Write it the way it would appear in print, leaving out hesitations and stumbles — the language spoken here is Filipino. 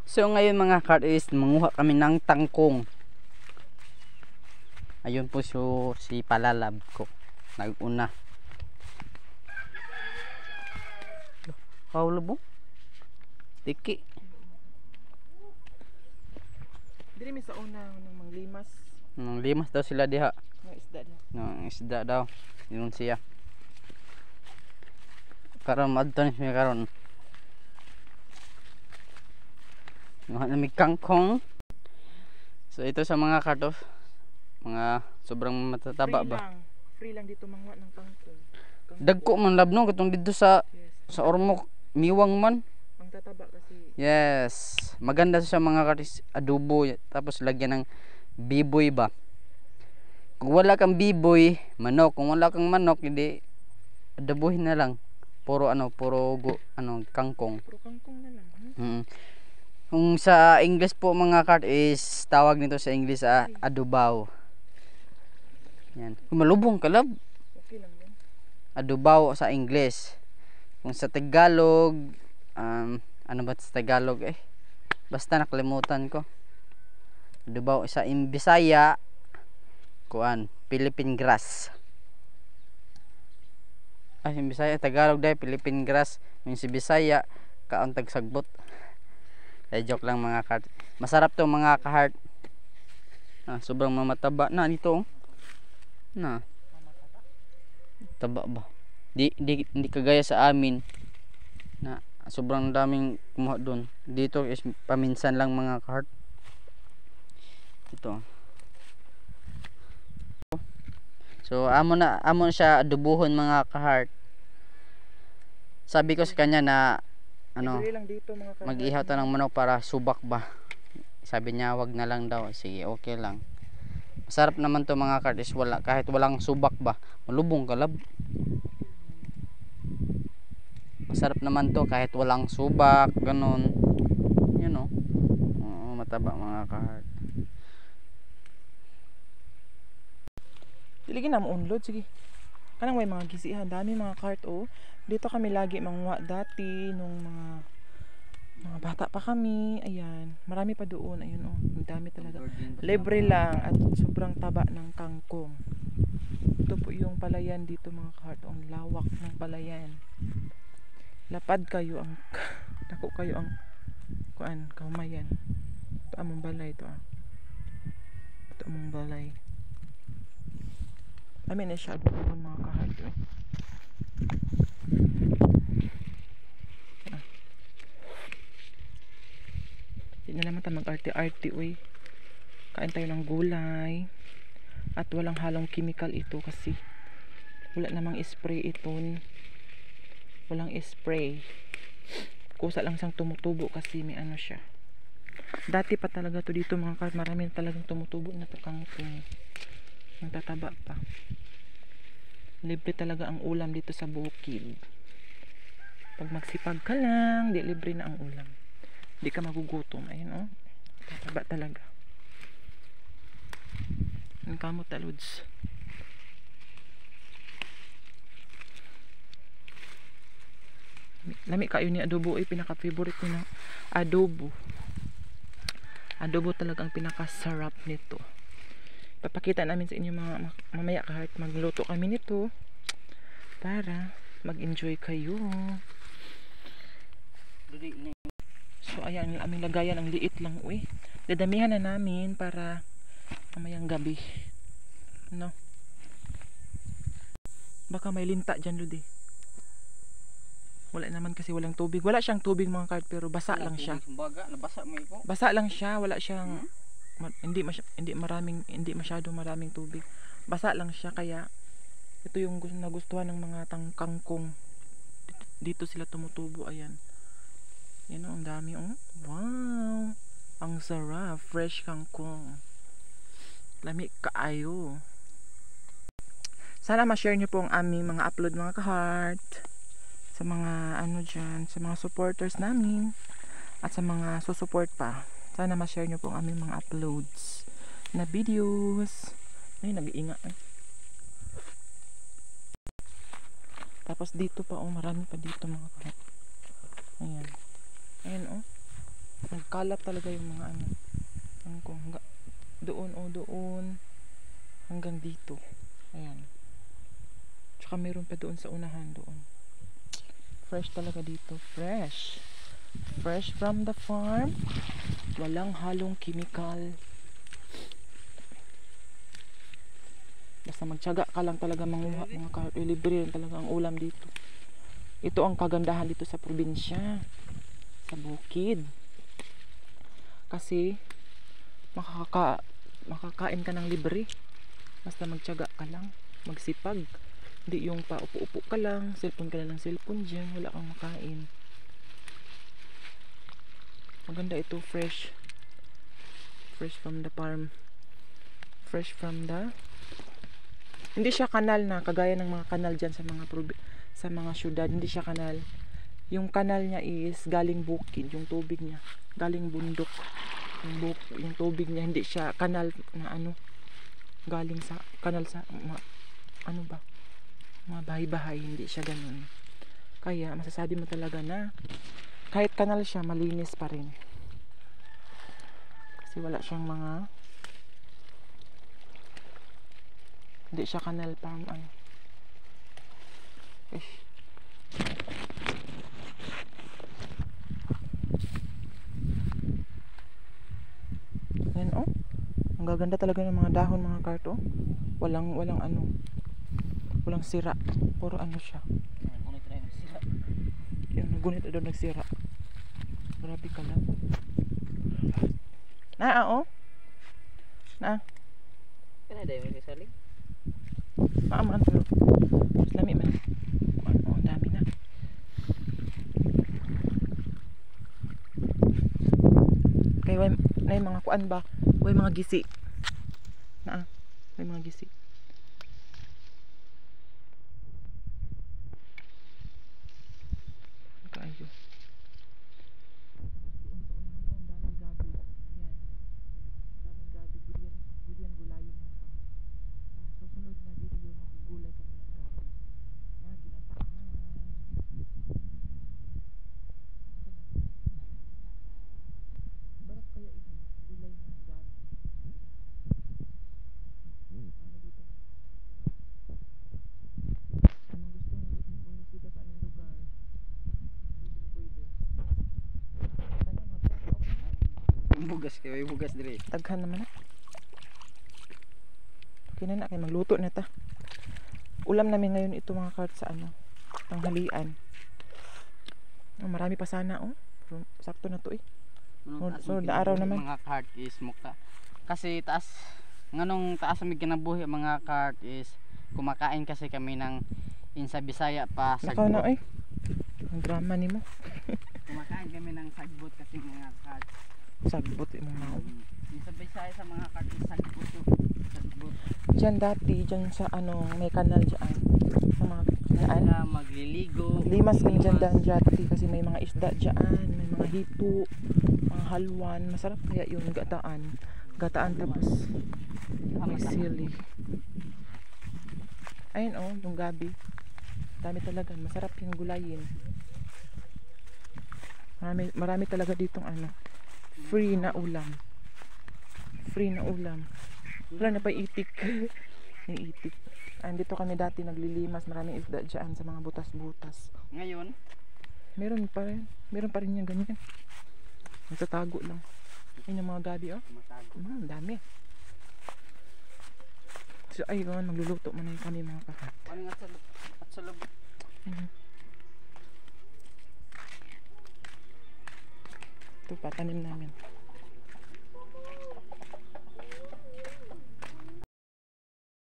So ngayon mga ka-artist, manguha kami ng tangkong. Ayun po si Palalab ko. Nag-una. Paulo mo? Tiki. Dili mi sa una ng manglimas. Nang limas daw sila diha. Ng isda diha. Nang isda daw. Yun siya. Karon madto ni siya karon. Nuha na mi kangkong. So ito sa mga kartof. Mga sobrang matataba ba? Free lang dito manguha ng kangkong. Dagko man labno katong dito sa Yes. sa Ormoc, miwang man. Ang tataba kasi. Yes. Maganda sa mga kartis adobo tapos lagyan ng biboy ba. Kung wala kang biboy, manok. Kung wala kang manok, hindi adobohin na lang. Puro kangkong. Puro kangkong na lang. Kung sa English po mga kart is tawag nito sa English adobaw. Yan. Kung malubong kalab. Okay lang yan. Adobaw sa English. Kung sa Tagalog, ano ba sa Tagalog basta nakalimutan ko. Adobaw sa Bisaya, Philippine grass. Yung Bisaya, Tagalog dahil Philippine grass. Yung si Bisaya, kauntag sagbot. Joke lang mga kart. Masarap to mga ka-heart. Sobrang mamataba na dito. Taba ba? Hindi kagaya sa amin na sobrang daming kumuha doon. Dito is paminsan lang mga ka-heart. Ito. So amon siya adubuhon mga ka-heart. Sabi ko sa kanya na Lang dito, mga mag-ihaw ta ng manok para subak ba. Sabi niya wag na lang daw. Sige, okay lang. Masarap naman to mga kartis, kahit walang subak ba. Malubong kalab. Masarap naman to kahit walang subak, ganun. Yun o. Oo, mataba mga kahart. Dili na mo unload, sige. Kanang may mga gisihan, dami mga cart Dito kami lagi manguha dati nung mga bata pa kami. Ayan, marami pa doon. Ayun ang dami talaga. Libre lang at sobrang taba ng kangkong. Ito po yung palayan dito mga cart. Ang lawak ng palayan. Lapad kayo ang dako kayo ang kaumayan. Ito among balay ito. Ito among balay. Amin na siya doon mga kahit Hindi na naman tayo mag-arte-arte Kain tayo ng gulay at walang halong chemical ito kasi wala namang spray ito. Walang spray. Kusa lang siyang tumutubo kasi may siya. Dati pa talaga to dito mga kahit marami talagang tumutubo na to kangkong. Ang tataba pa. Libre talaga ang ulam dito sa bukid. Pag magsipag ka lang, di libre na ang ulam. Di ka magugutom. Ayun tataba talaga. Ang kamot taluds. Lami kayo ni adobo pinaka-favorite ko na adobo. Adobo talaga ang pinaka-sarap nito. Papakita namin sa inyo mga mamaya kahit magluto kami nito para mag-enjoy kayo. So ayan, ang aming lagayan ang liit lang dadamihan na namin para mamayang gabi baka may linta dyan Ludi. Wala naman kasi walang tubig, wala siyang tubig mga kart pero basa lang siya. Basa lang siya, wala siyang hindi masyado maraming tubig. Basa lang siya kaya ito yung nagustuhan ng mga kangkong. Dito sila tumutubo, ayan. Yan ang dami Wow! Ang sarap, fresh kangkong. Lami kaayo. Sana ma-share niyo po ang aming mga upload mga ka-heart. Sa mga dyan, sa mga supporters namin at sa mga susupport pa. Sana ma-share nyo po ang aming mga uploads na videos. Ay, nag-iinga Tapos dito pa marami pa dito mga kahit. Ayan. Ayan makalap talaga yung mga ano. Doon o doon hanggang dito. Ayan. Tsaka meron pa doon sa unahan doon. Fresh talaga dito. Fresh. Fresh from the farm. Walang halong chemical. Basta magtiyaga ka lang talaga manguha mga libre rin talaga ang ulam dito. Ito ang kagandahan dito sa probinsya, sa bukid. Kasi makakain ka ng libre. Basta magtiyaga ka lang, magsipag. Hindi yung paupo-upo ka lang, cellphone ka lang ng cellphone dyan, wala kang makain. Maganda ito, fresh. Fresh from the farm. Fresh from the... Hindi siya kanal na kagaya ng mga kanal diyan sa mga syudad, hindi siya kanal. Yung kanal niya is galing bukid, yung tubig niya, galing bundok. Yung tubig niya hindi siya kanal na ano, galing sa kanal sa ano ba? Mga bahay-bahay, hindi siya ganun. Kaya masasabi mo talaga na kahit kanal siya, malinis pa rin. Kasi wala siyang mga hindi siya kanal pa ano. Yan oh. Ang gaganda talaga ng mga dahon mga karto. Walang ano. Walang sira. Puro ano siya. Yung nagunit na daw nagsira. Grabe ka lang. Oh. Kana dai may salig. Maaman pero lami man. Ano, ang dami na. Kaya may mga kuan ba? May mga gisi. May mga gisi. Kayo. Gulayin ng pa. Susunod na video magugulay kami ng gabi na ginataan. Barap kaya ini gulay ng gabi. Ano dito? Ano gusto mo bumisita sa aming lugar? Pwede. Tanya mo Bugas kayo, bugas dire. taghan naman na. Okay na kay magluto na ta. Ulam namin ngayon ito mga kart sa ano, tanghalian. Marami pa sana oh. Pero sakto na to eh. Sunod na araw naman. Mga kart is mukha. Kasi taas nganong taas ang kinabuhi mga kart is kumakain kasi kami ng insa Bisaya pa Nakaw na sagbot. eh. Ang drama nimo. Kumakain kami ng sagbot kasi mga kart. Sagbot imong mao. Insa Bisaya sa mga kart is sagbot. Sagbot. Diyan dati, diyan sa ano, may kanal diyan. Sa mga Sila magliligo. limas kami dyan dati kasi may mga isda dyan, may mga hito, mga halwan. Masarap kaya yun, gataan. Gataan tapos may sili. Ayun oh, yung gabi. Dami talaga, masarap yung gulayin. Marami talaga ditong ano, free na ulam. Free na ulam. Wala na pa itik. May itik. Andito kami dati naglilimas, maraming isda dyan sa mga butas-butas. Ngayon, Meron pa rin yung ganyan. Nagtatago lang. Yun yung mga gabi oh. Dami. So ayun, magluluto muna kami mga kakat. ano nga sa loob? Ito pa, tanim namin.